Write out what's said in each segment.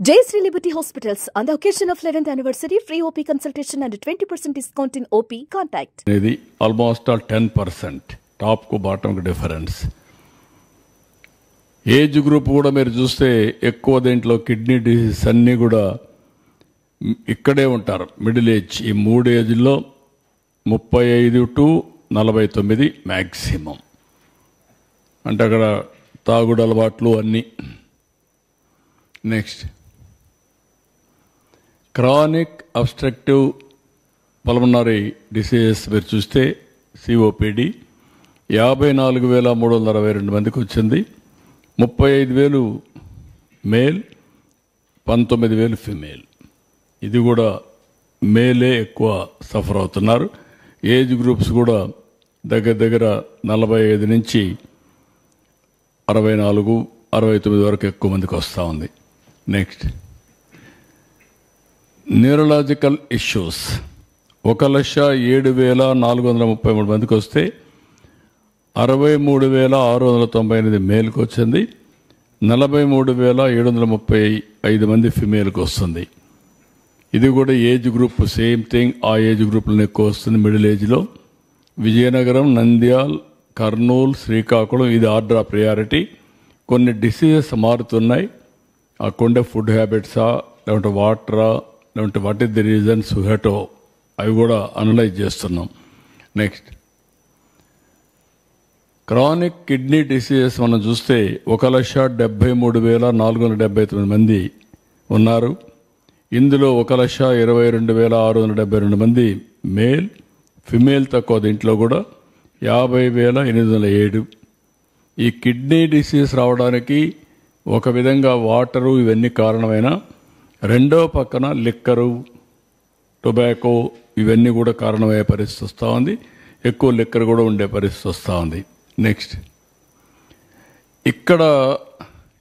Jayashree Liberty Hospitals, on the occasion of 11th anniversary, free OP consultation and 20% discount in OP. Contact. ఇది almost 10% top కు bottom కు difference. Age group కూడా మీరు చూస్తే ఎక్కువ దేంట్లో కిడ్నీ డిసీజ్ అన్నీ కూడా ఇక్కడే ఉంటారు. మిడిల్ ఏజ్ ఈ 3 ఏజ్లో 35 to 49 మ్యాక్సిమం. అంటే అక్కడ తాగుడు అలవాట్లు అన్నీ. Next chronic obstructive pulmonary diseases మీరు చూస్తే సిఓపిడి 54,362 మందికి వచ్చింది. 35,000 మేల్, 19,000 ఫిమేల్. ఇది కూడా మేలే ఎక్కువ సఫర్ అవుతున్నారు. ఏజ్ గ్రూప్స్ కూడా దగ్గర దగ్గర 45 నుంచి 64, 69 వరకు ఎక్కువ మందికి వస్తూ ఉంది. నెక్స్ట్ న్యూరలాజికల్ ఇష్యూస్ 1,07,433 మందికి వస్తే 63,698 మేల్కి వచ్చింది. 43,735 మంది ఫిమేల్కి వస్తుంది. ఇది కూడా ఏజ్ గ్రూప్ సేమ్ థింగ్. ఆ ఏజ్ గ్రూప్లో ఎక్కువ వస్తుంది మిడిల్ ఏజ్లో. విజయనగరం, నంద్యాల్, కర్నూలు, శ్రీకాకుళం ఇది ఆర్డర్ ఆఫ్ ప్రయారిటీ. కొన్ని డిసీజెస్ మారుతున్నాయి. ఆ కొండే ఫుడ్ హ్యాబిట్సా లేకుంటే వాటరా లేకుంటే వాట్ ఈస్ ది రీజన్స్ హెటో అవి కూడా అనలైజ్ చేస్తున్నాం. నెక్స్ట్ క్రానిక్ కిడ్నీ డిసీజెస్ మనం చూస్తే 1,73,479 మంది ఉన్నారు. ఇందులో 1,22,672 మంది మేల్, ఫిమేల్ తక్కువ. దీంట్లో కూడా 50,807. ఈ కిడ్నీ డిసీజ్ రావడానికి ఒక విధంగా వాటరు ఇవన్నీ కారణమైన, రెండో పక్కన లిక్కరు, టొబాకో ఇవన్నీ కూడా కారణమయ్యే పరిస్థితి వస్తూ ఉంది. ఎక్కువ లిక్కర్ కూడా ఉండే పరిస్థితి వస్తూ ఉంది. నెక్స్ట్ ఇక్కడ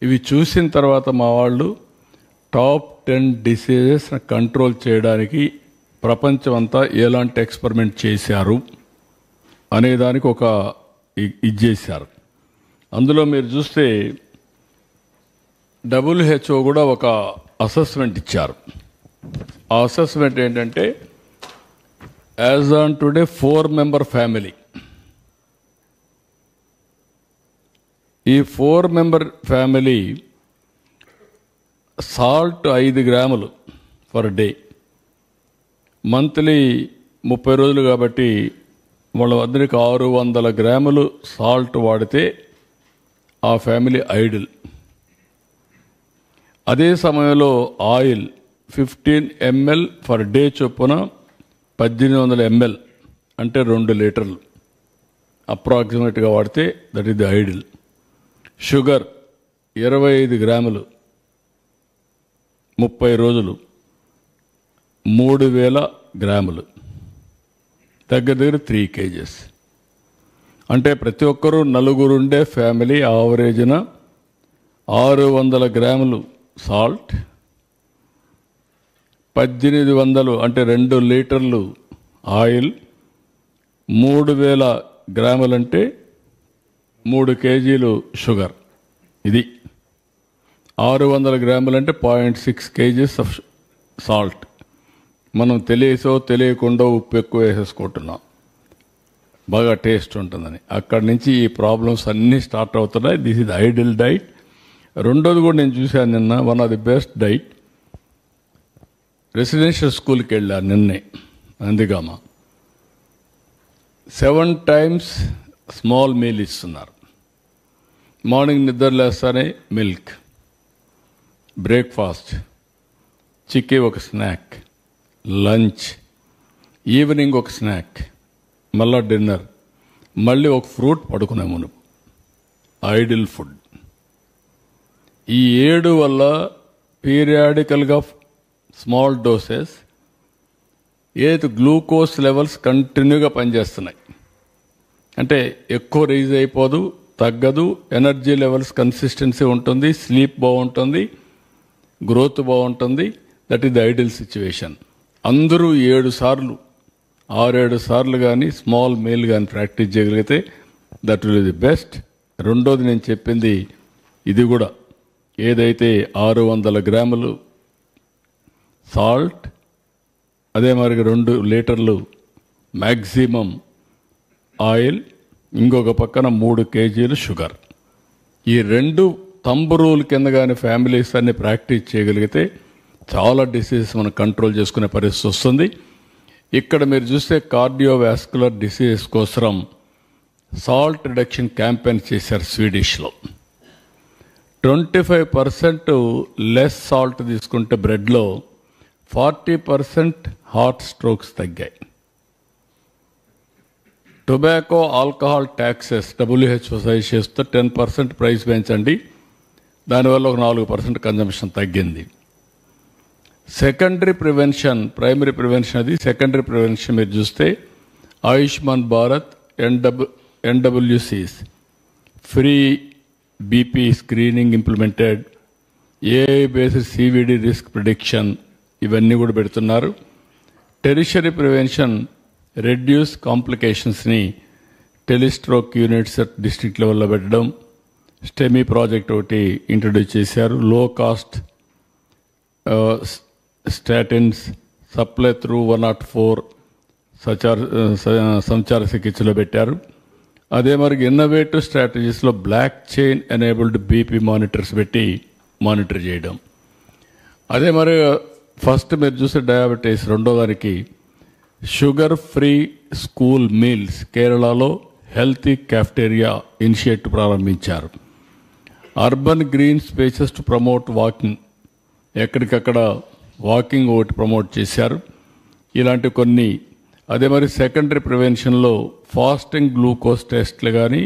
ఇవి చూసిన తర్వాత మా వాళ్ళు టాప్ 10 డిసీజెస్ కంట్రోల్ చేయడానికి ప్రపంచం అంతా ఎలాంటి ఎక్స్పెరిమెంట్ చేశారు అనేదానికి ఒక ఇది చేశారు. అందులో మీరు చూస్తే WHO కూడా ఒక అసెస్మెంట్ ఇచ్చారు. ఆ అసెస్మెంట్ ఏంటంటే as on today 4-member family. ఈ 4-member ఫ్యామిలీ సాల్ట్ 5 గ్రాములు పర్ డే, మంత్లీ 30 రోజులు కాబట్టి వాళ్ళందరికీ 600 గ్రాములు సాల్ట్ వాడితే ఆ ఫ్యామిలీ ఐడిల్. అదే సమయంలో ఆయిల్ 15 ml పర్ డే చొప్పున 1800 ml అంటే 2 లీటర్లు అప్రాక్సిమేట్గా వాడితే that is the ideal. Sugar 25 గ్రాములు 30 రోజులు 3,000 గ్రాములు, దగ్గర దగ్గర 3 kgs. అంటే ప్రతి ఒక్కరూ నలుగురుండే ఫ్యామిలీ యావరేజ్న 600 గ్రాములు సాల్ట్, 1800 అంటే 2 లీటర్లు ఆయిల్, 3,000 గ్రాములు అంటే 3 కేజీలు షుగర్. ఇది 600 గ్రాములు అంటే 0.6 kgs ఆఫ్ సాల్ట్. మనం తెలియసో తెలియకుండా ఉప్పు ఎక్కువ వేసేసుకుంటున్నాం బాగా టేస్ట్ ఉంటుందని. అక్కడి నుంచి ఈ ప్రాబ్లమ్స్ అన్నీ స్టార్ట్ అవుతున్నాయి. This is ideal diet. రెండోది కూడా నేను చూశాను నిన్న, one of the best diet. Residential స్కూల్కి వెళ్ళాను నిన్నే నందిగామ. 7 times స్మాల్ మీల్ ఇస్తున్నారు. మార్నింగ్ నిద్ర లేస్తానే మిల్క్, బ్రేక్ఫాస్ట్, చిక్కీ ఒక స్నాక్, లంచ్, ఈవినింగ్ ఒక స్నాక్, మళ్ళా డిన్నర్, మళ్ళీ ఒక ఫ్రూట్ పడుకునే మునుపు. Ideal food. ఈ 7 వల్ల పీరియాడికల్గా స్మాల్ డోసెస్ ఏది గ్లూకోజ్ లెవెల్స్ కంటిన్యూగా పనిచేస్తున్నాయి. అంటే ఎక్కువ రైజ్ అయిపోదు, తగ్గదు, ఎనర్జీ లెవెల్స్ కన్సిస్టెన్సీ ఉంటుంది, స్లీప్ బాగుంటుంది, గ్రోత్ బాగుంటుంది. That is the ideal situation. అందరూ 7 సార్లు 6-7 సార్లు కానీ స్మాల్ మీల్ కానీ ప్రాక్టీస్ చేయగలిగితే దట్ విల్ ది బెస్ట్. రెండోది నేను చెప్పింది ఇది కూడా ఏదైతే 600 గ్రాములు సాల్ట్, అదే మరి 2 లీటర్లు మ్యాక్సిమం ఆయిల్, ఇంకొక పక్కన 3 కేజీలు షుగర్. ఈ 2 తంబు రూల్ కింద కానీ ఫ్యామిలీస్ అన్ని ప్రాక్టీస్ చేయగలిగితే చాలా డిసీజెస్ మనం కంట్రోల్ చేసుకునే పరిస్థితి వస్తుంది. ఇక్కడ మీరు చూస్తే కార్డియోవాస్కులర్ డిసీజెస్ కోసం సాల్ట్ రిడక్షన్ క్యాంపెయిన్ చేశారు స్వీడిష్లో. 25% లెస్ సాల్ట్ తీసుకుంటే బ్రెడ్లో 40% హార్ట్ స్ట్రోక్స్ తగ్గాయి. Tobacco, alcohol taxes WHO suggest చేస్తూ 10% ప్రైస్ పెంచండి, దానివల్ల ఒక 4% కన్జంప్షన్ తగ్గింది. సెకండరీ ప్రివెన్షన్, ప్రైమరీ ప్రివెన్షన్ అది. సెకండరీ ప్రివెన్షన్ మీరు చూస్తే Ayushman Bharat, NWCs free BP screening implemented, AI based CVD risk prediction, ఇవన్నీ కూడా పెడుతున్నారు. టెరిషరీ ప్రివెన్షన్, రెడ్యూస్ కాంప్లికేషన్స్ని టెలిస్ట్రోక్ యూనిట్స్ డిస్ట్రిక్ట్ లెవెల్లో పెట్టడం. స్టెమీ ప్రాజెక్ట్ ఒకటి ఇంట్రడ్యూస్ చేశారు. లో కాస్ట్ స్టాటిన్స్ సప్లై త్రూ 104 సంచార చికిత్సలో పెట్టారు. అదే మరి ఇన్నోవేటివ్ స్ట్రాటజీస్లో block chain enabled BP monitors పెట్టి మానిటర్ చేయడం. అదే మరి ఫస్ట్ మీరు చూసే డయాబెటీస్, రెండో దానికి షుగర్ ఫ్రీ స్కూల్ మీల్స్, కేరళలో హెల్తీ క్యాఫ్టేరియా ఇనిషియేటివ్ ప్రారంభించారు. Urban green spaces to promote walking, ఎక్కడికక్కడ వాకింగ్ ఒకటి ప్రమోట్ చేశారు. ఇలాంటి కొన్ని. అదే మరి సెకండరీ ప్రివెన్షన్లో ఫాస్టింగ్ గ్లూకోజ్ టెస్ట్లు కానీ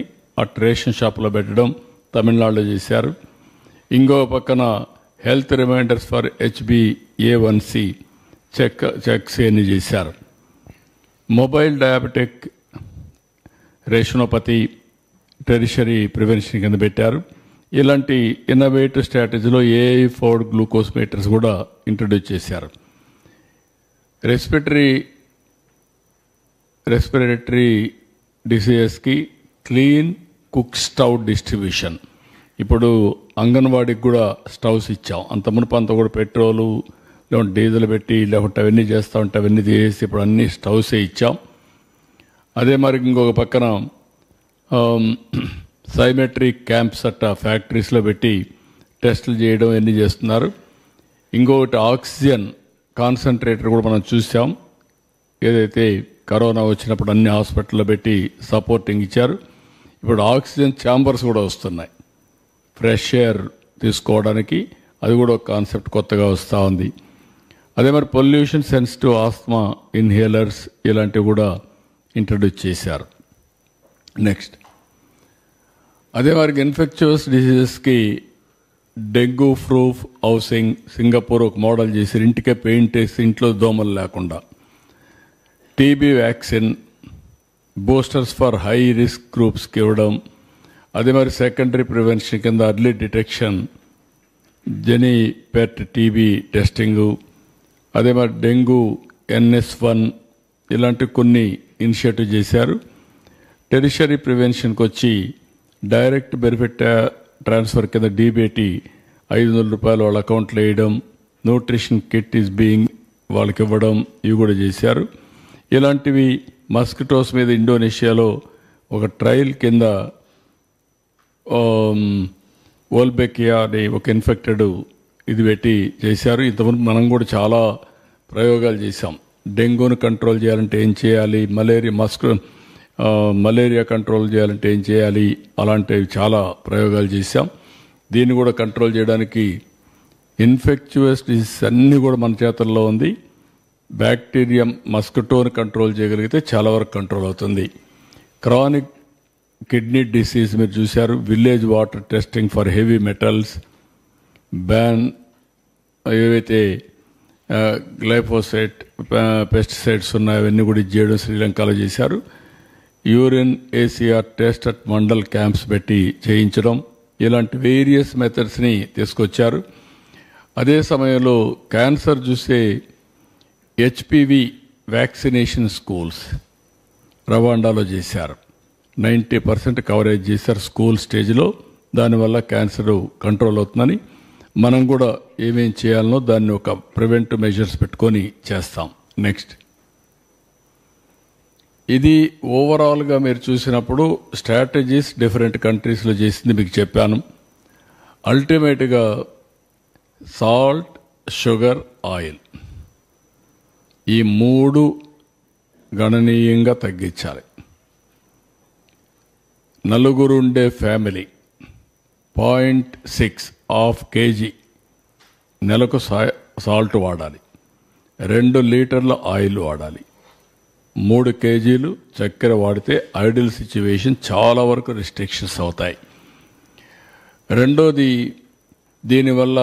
రేషన్ షాప్లో పెట్టడం తమిళనాడులో చేశారు. ఇంకో పక్కన health reminders for HbA1c checks ఎన్ని చేశారు. Mobile diabetic retinopathy tertiary prevention కింద పెట్టారు. ఇలాంటి ఇన్నోవేటివ్ స్ట్రాటజీలో AI ఫోర్డ్ గ్లూకోజ్ మీటర్స్ కూడా ఇంట్రడ్యూస్ చేశారు. రెస్పిరేటరీ డిసీజెస్కి క్లీన్ కుక్ స్టవ్ డిస్ట్రిబ్యూషన్. ఇప్పుడు అంగన్వాడీకి కూడా స్టవ్స్ ఇచ్చాం. అంత మునుపు అంతా కూడా పెట్రోలు లేకుంటే డీజిల్ పెట్టి లేకుంటే అవన్నీ చేస్తూ ఉంటే అవన్నీ తీసేసి ఇప్పుడు అన్ని స్టవ్సే ఇచ్చాం. అదే మరి ఇంకొక పక్కన సైమెట్రిక్ క్యాంప్స్ అట్ట ఫ్యాక్టరీస్లో పెట్టి టెస్టులు చేయడం అన్నీ చేస్తున్నారు. ఇంకొకటి ఆక్సిజన్ కాన్సన్ట్రేటర్ కూడా మనం చూసాం. ఏదైతే కరోనా వచ్చినప్పుడు అన్ని హాస్పిటల్లో పెట్టి సపోర్టింగ్ ఇచ్చారు. ఇప్పుడు ఆక్సిజన్ ఛాంబర్స్ కూడా వస్తున్నాయి ఫ్రెష్ ఎయిర్ తీసుకోవడానికి. అది కూడా ఒక కాన్సెప్ట్ కొత్తగా వస్తూ ఉంది. అదే మరి పొల్యూషన్ సెన్సిటివ్ ఆస్మా ఇన్హేలర్స్ ఇలాంటివి కూడా ఇంట్రడ్యూస్ చేశారు. నెక్స్ట్ అదే వారికి ఇన్ఫెక్చువస్ డిసీజెస్కి డెంగ్యూ ప్రూఫ్ హౌసింగ్ సింగపూర్ ఒక మోడల్ చేశారు. ఇంటికే పెయింట్ వేసి ఇంట్లో దోమలు లేకుండా. TB vaccine boosters for high risk గ్రూప్స్కి ఇవ్వడం. అదే మరి సెకండరీ ప్రివెన్షన్ కింద early detection, GeneXpert TB testing, అదే మరి డెంగ్యూ NS1 ఇలాంటి కొన్ని ఇనిషియేటివ్ చేశారు. టెరిషరీ ప్రివెన్షన్కి వచ్చి డైరెక్ట్ బెనిఫిట్ ట్రాన్స్ఫర్ కింద DBT 500 రూపాయలు వాళ్ళ అకౌంట్లో వేయడం, న్యూట్రిషన్ కిట్ ఈజ్ బీయింగ్ వాళ్ళకి ఇవ్వడం, ఇవి కూడా చేశారు. ఇలాంటివి మస్కిటోస్ మీద ఇండోనేషియాలో ఒక ట్రయల్ కింద వోల్బెకియా అనే ఒక ఇన్ఫెక్టెడ్ ఇది పెట్టి చేశారు. ఇంతకుముందు మనం కూడా చాలా ప్రయోగాలు చేశాం. డెంగ్యూను కంట్రోల్ చేయాలంటే ఏం చేయాలి, మలేరియా కంట్రోల్ చేయాలంటే ఏం చేయాలి, అలాంటివి చాలా ప్రయోగాలు చేశాం. దీన్ని కూడా కంట్రోల్ చేయడానికి ఇన్ఫెక్చువస్ డిసీజ్ అన్నీ కూడా మన చేతుల్లో ఉంది. బ్యాక్టీరియా మస్కిటోని కంట్రోల్ చేయగలిగితే చాలా వరకు కంట్రోల్ అవుతుంది. క్రానిక్ కిడ్నీ డిసీజ్ మీరు చూశారు. Village water testing for heavy metals, ban ఏవైతే గ్లైఫోసేట్ పెస్టిసైడ్స్ ఉన్నాయో అవన్నీ కూడా చేయడం శ్రీలంకలో చేశారు. Urine ACR test at mandal camps పెట్టి చేయించడం, ఇలాంటి వేరియస్ మెథడ్స్ని తీసుకొచ్చారు. అదే సమయంలో క్యాన్సర్ చూస్తే HPV వ్యాక్సినేషన్ స్కూల్స్ రవాండాలో చేశారు. 90% కవరేజ్ చేశారు స్కూల్ స్టేజ్లో. దానివల్ల క్యాన్సర్ కంట్రోల్ అవుతుందని. మనం కూడా ఏమేం చేయాలనో దాన్ని ఒక ప్రివెంటివ్ మెజర్స్ పెట్టుకొని చేస్తాం. నెక్స్ట్, ఇది ఓవరాల్గా మీరు చూసినప్పుడు స్ట్రాటజీస్ డిఫరెంట్ కంట్రీస్లో చేసింది మీకు చెప్పాను. అల్టిమేట్గా సాల్ట్, షుగర్, ఆయిల్ ఈ 3 గణనీయంగా తగ్గించాలి. 4 ఉండే ఫ్యామిలీ 0.6 kg నెలకు సాల్ట్ వాడాలి, 2 లీటర్ల ఆయిల్ వాడాలి, 3 kgలు చక్కెర వాడితే ఐడియల్ సిచ్యువేషన్ చాలా వరకు రిస్ట్రిక్షన్స్ అవుతాయి. రెండోది, దీనివల్ల